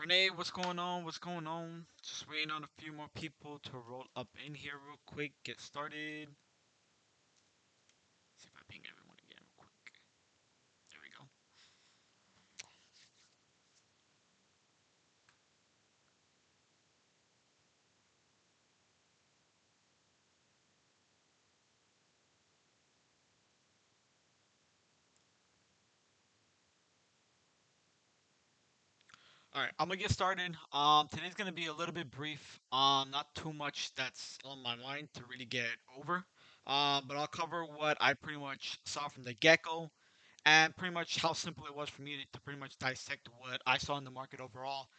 Renee, what's going on? What's going on? Just waiting on a few more people to roll up in here real quick. Get started. See if I ping everyone again real quick. There we go. All right, I'm gonna get started. Today's gonna be a little bit brief. Not too much that's on my mind to really get over. But I'll cover what I pretty much saw from the get-go, and pretty much how simple it was for me to pretty much dissect what I saw in the market overall.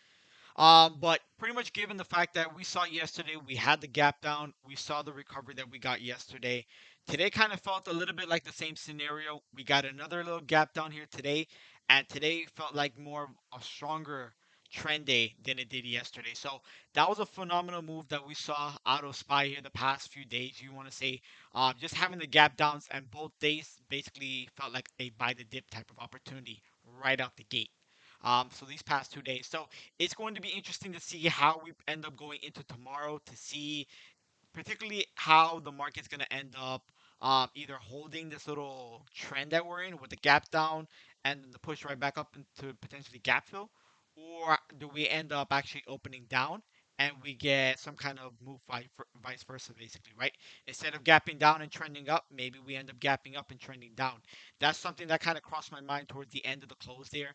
But pretty much given the fact that we saw yesterday, we had the gap down, we saw the recovery that we got yesterday. Today kind of felt a little bit like the same scenario. We got another little gap down here today, and today felt like more of a stronger trend day than it did yesterday. So that was a phenomenal move that we saw out of SPY here the past few days. You want to say, just having the gap downs and both days basically felt like a buy the dip type of opportunity right out the gate. So these past 2 days. So it's going to be interesting to see how we end up going into tomorrow to see particularly how the market's going to end up either holding this little trend that we're in with the gap down and the push right back up into potentially gap fill, or do we end up actually opening down and we get some kind of move vice versa, basically, right? Instead of gapping down and trending up, maybe we end up gapping up and trending down. That's something that kind of crossed my mind towards the end of the close there,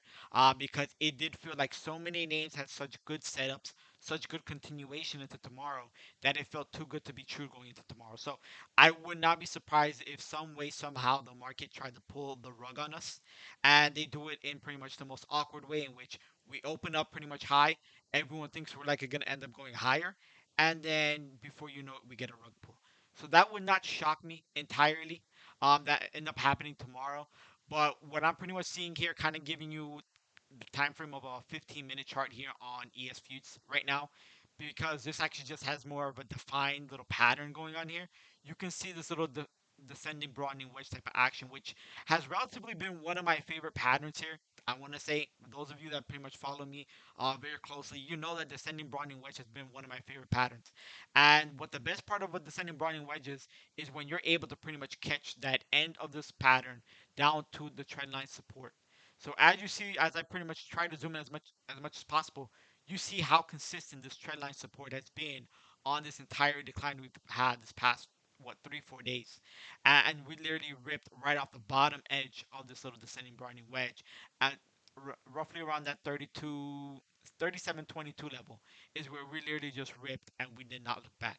because it did feel like so many names had such good setups, such good continuation into tomorrow that it felt too good to be true going into tomorrow. So I would not be surprised if some way, somehow, the market tried to pull the rug on us, and they do it in pretty much the most awkward way in which we open up pretty much high. Everyone thinks we're like going to end up going higher, and then before you know it, we get a rug pull. So that would not shock me entirely. That end up happening tomorrow. But what I'm pretty much seeing here, kind of giving you the time frame of a 15-minute chart here on ES Futes right now, because this actually just has more of a defined little pattern going on here. You can see this little descending broadening wedge type of action, which has relatively been one of my favorite patterns here. I want to say, those of you that pretty much follow me very closely, you know that descending broadening wedge has been one of my favorite patterns. And what the best part of a descending broadening wedge is when you're able to pretty much catch that end of this pattern down to the trend line support. So as you see, as I pretty much try to zoom in as much as possible, you see how consistent this trend line support has been on this entire decline we've had this past 3-4 days, and we literally ripped right off the bottom edge of this little descending broadening wedge at roughly around that 32 37.22 level is where we literally just ripped and we did not look back.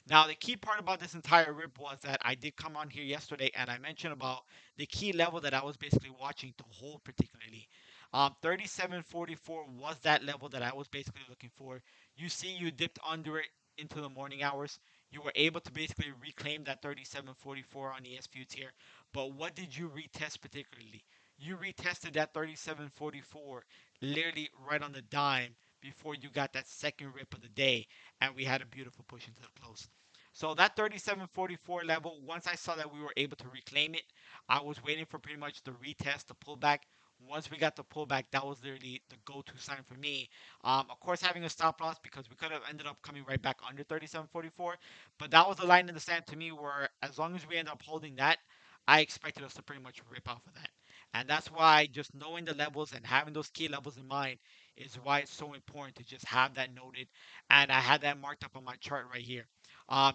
Now, the key part about this entire rip was that I did come on here yesterday and I mentioned about the key level that I was basically watching to hold particularly. 37.44 was that level that I was basically looking for. You see, you dipped under it into the morning hours. You were able to basically reclaim that 37.44 on ES Futes here. But what did you retest particularly? You retested that 37.44 literally right on the dime before you got that second rip of the day, and we had a beautiful push into the close. So that 37.44 level, once I saw that we were able to reclaim it, I was waiting for pretty much the retest, the pullback. Once we got the pullback, that was literally the go-to sign for me. Of course, having a stop loss because we could have ended up coming right back under 37.44, but that was the line in the sand to me where as long as we end up holding that, I expected us to pretty much rip off of that. And that's why just knowing the levels and having those key levels in mind is why it's so important to just have that noted. And I had that marked up on my chart right here.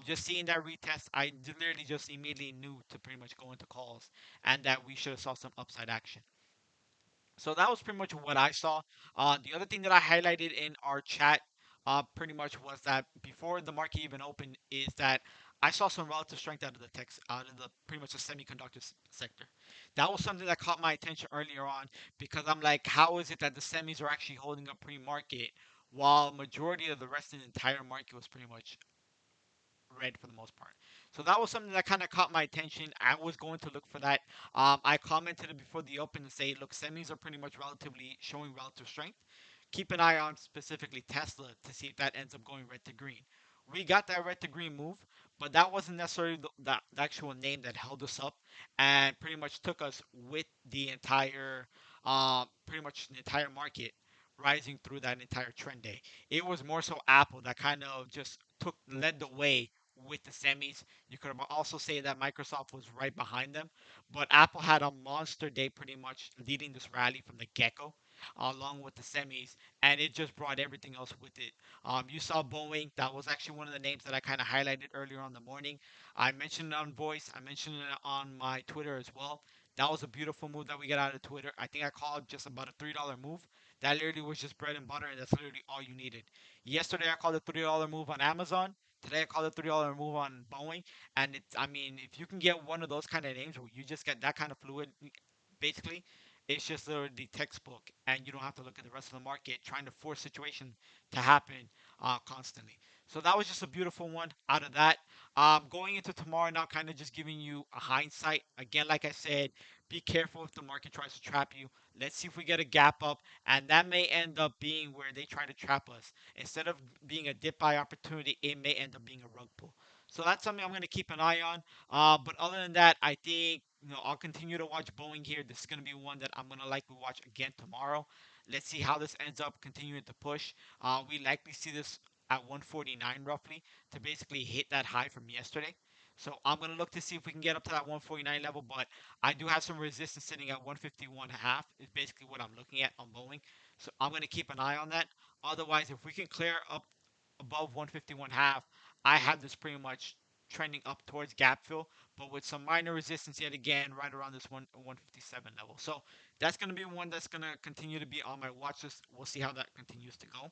Just seeing that retest, I literally just immediately knew to pretty much go into calls and that we should have saw some upside action. So that was pretty much what I saw. The other thing that I highlighted in our chat, pretty much was that before the market even opened, is that I saw some relative strength out of the tech, out of the pretty much the semiconductor sector. That was something that caught my attention earlier on because I'm like, how is it that the semis are actually holding up pre-market while majority of the rest of the entire market was pretty much red for the most part. So that was something that kind of caught my attention. I was going to look for that. I commented it before the open to say, look, semis are pretty much relatively showing relative strength. Keep an eye on specifically Tesla to see if that ends up going red to green. We got that red to green move, but that wasn't necessarily the actual name that held us up and pretty much took us with the entire, pretty much the entire market rising through that entire trend day. It was more so Apple that kind of just took led the way with the semis. You could also say that Microsoft was right behind them, but Apple had a monster day pretty much leading this rally from the get-go, along with the semis, and it just brought everything else with it. You saw Boeing. That was actually one of the names that I kind of highlighted earlier on the morning. I mentioned it on voice. I mentioned it on my Twitter as well. That was a beautiful move that we got out of Twitter. I think I called just about a $3 move. That literally was just bread and butter, and that's literally all you needed. Yesterday I called a $3 move on Amazon. Today I called a $3 move on Boeing, and it's, I mean, if you can get one of those kind of names where you just get that kind of fluid, basically, it's just the textbook, and you don't have to look at the rest of the market trying to force situation to happen constantly. So that was just a beautiful one out of that. Going into tomorrow now, kind of just giving you a hindsight. Again, like I said, be careful if the market tries to trap you. Let's see if we get a gap up, and that may end up being where they try to trap us. Instead of being a dip buy opportunity, it may end up being a rug pull. So that's something I'm going to keep an eye on. But other than that, I think I'll continue to watch Boeing here. This is going to be one that I'm going to likely watch again tomorrow. Let's see how this ends up continuing to push. We likely see this at 149 roughly to basically hit that high from yesterday. So I'm going to look to see if we can get up to that 149 level, but I do have some resistance sitting at 151 half is basically what I'm looking at on Boeing. So I'm going to keep an eye on that. Otherwise, if we can clear up above 151 half, I have this pretty much trending up towards gap fill, but with some minor resistance yet again right around this 157 level. So that's going to be one that's going to continue to be on my watch list. We'll see how that continues to go.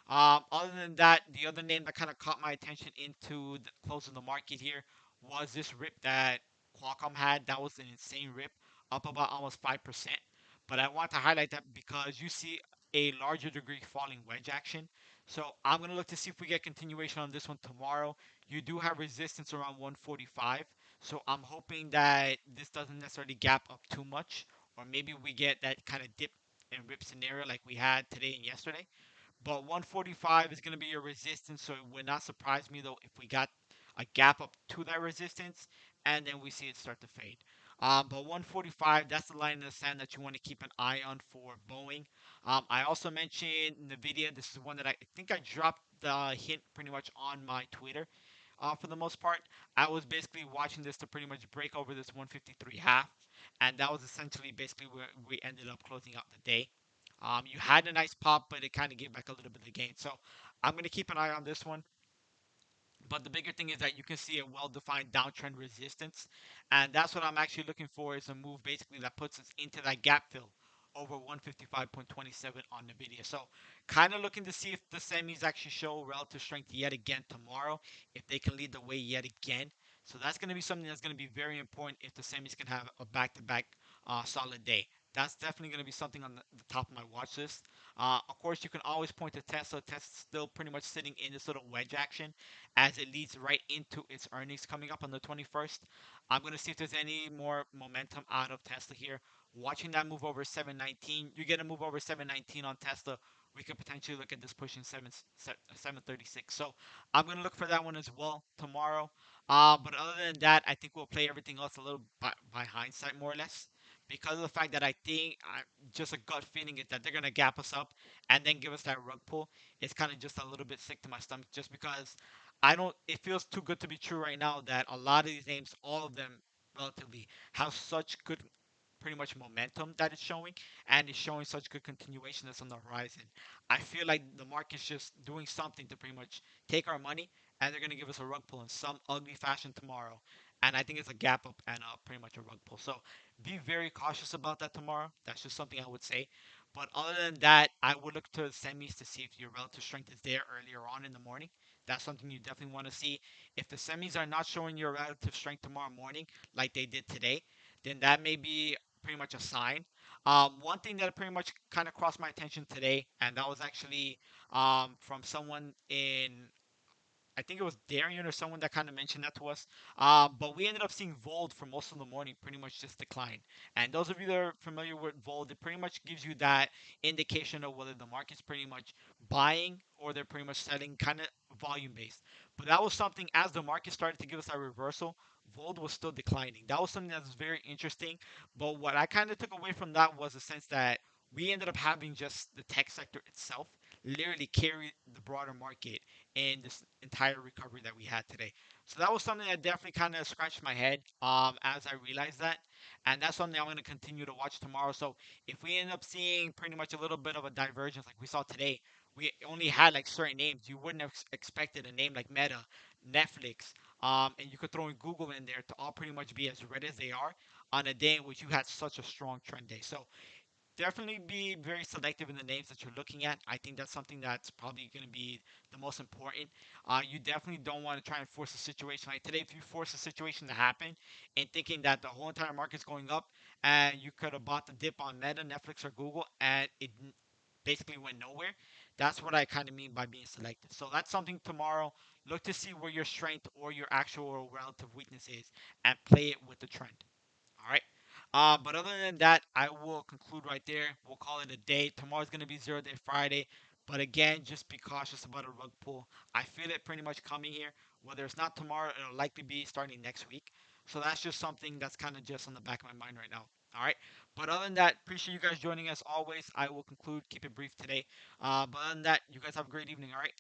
Other than that, the other name that kind of caught my attention into the close of the market here was this rip that Qualcomm had. That was an insane rip, up about almost 5%. But I want to highlight that because you see a larger degree falling wedge action. So I'm going to look to see if we get continuation on this one tomorrow. You do have resistance around 145. So I'm hoping that this doesn't necessarily gap up too much, or maybe we get that kind of dip and rip scenario like we had today and yesterday. But 145 is going to be your resistance, so it would not surprise me though if we got a gap up to that resistance and then we see it start to fade. But 145, that's the line in the sand that you want to keep an eye on for Boeing. I also mentioned Nvidia. This is one that I think I dropped the hint pretty much on my Twitter. For the most part, I was basically watching this to pretty much break over this 153 half, and that was essentially basically where we ended up closing out the day. You had a nice pop, but it kind of gave back a little bit of gain. So I'm going to keep an eye on this one. But the bigger thing is that you can see a well-defined downtrend resistance, and that's what I'm actually looking for is a move basically that puts us into that gap fill over 155.27 on Nvidia. So kind of looking to see if the semis actually show relative strength yet again tomorrow, if they can lead the way yet again. So that's going to be something that's going to be very important if the semis can have a back-to-back solid day. That's definitely going to be something on the top of my watch list. Of course, you can always point to Tesla. Tesla's still pretty much sitting in this little wedge action as it leads right into its earnings coming up on the 21st. I'm going to see if there's any more momentum out of Tesla here. Watching that move over 719, you get a move over 719 on Tesla. We could potentially look at this pushing 736. So I'm going to look for that one as well tomorrow. But other than that, I think we'll play everything else a little by hindsight, more or less. Because of the fact that I think just a gut feeling is that they're going to gap us up and then give us that rug pull. It's kind of just a little bit sick to my stomach just because I don't. It feels too good to be true right now that a lot of these names, all of them, relatively, have such good, pretty much momentum that it's showing, and it's showing such good continuation that's on the horizon. I feel like the market's just doing something to pretty much take our money, and they're gonna give us a rug pull in some ugly fashion tomorrow. And I think it's a gap up and pretty much a rug pull. So be very cautious about that tomorrow. That's just something I would say. But other than that, I would look to the semis to see if your relative strength is there earlier on in the morning. That's something you definitely want to see. If the semis are not showing your relative strength tomorrow morning, like they did today, then that may be pretty much a sign. One thing that pretty much kind of crossed my attention today, and that was actually from someone in I think it was Darian or someone that kind of mentioned that to us. But we ended up seeing Vold for most of the morning pretty much just decline. And those of you that are familiar with Vold, it pretty much gives you that indication of whether the market's pretty much buying or they're pretty much selling kind of volume based. But that was something as the market started to give us that reversal, Vold was still declining. That was something that was very interesting. But what I kind of took away from that was the sense that we ended up having just the tech sector itself literally carry the broader market in this entire recovery that we had today. So that was something that definitely kind of scratched my head as I realized that. And that's something I'm going to continue to watch tomorrow. So if we end up seeing pretty much a little bit of a divergence like we saw today, we only had like certain names. You wouldn't have expected a name like Meta, Netflix, and you could throw in Google in there to all pretty much be as red as they are on a day in which you had such a strong trend day. So definitely be very selective in the names that you're looking at. I think that's something that's probably going to be the most important. You definitely don't want to try and force a situation like today. If you force a situation to happen and thinking that the whole entire market's going up and you could have bought the dip on Meta, Netflix, or Google and it basically went nowhere, that's what I kind of mean by being selective. So that's something tomorrow. Look to see where your strength or your actual relative weakness is and play it with the trend. All right. But other than that, I will conclude right there. We'll call it a day. Tomorrow's going to be 0 Day Friday. But again, just be cautious about a rug pull. I feel it pretty much coming here. Whether it's not tomorrow, it'll likely be starting next week. So that's just something that's kind of just on the back of my mind right now. All right. But other than that, appreciate you guys joining us always. I will conclude. Keep it brief today. But other than that, you guys have a great evening. All right.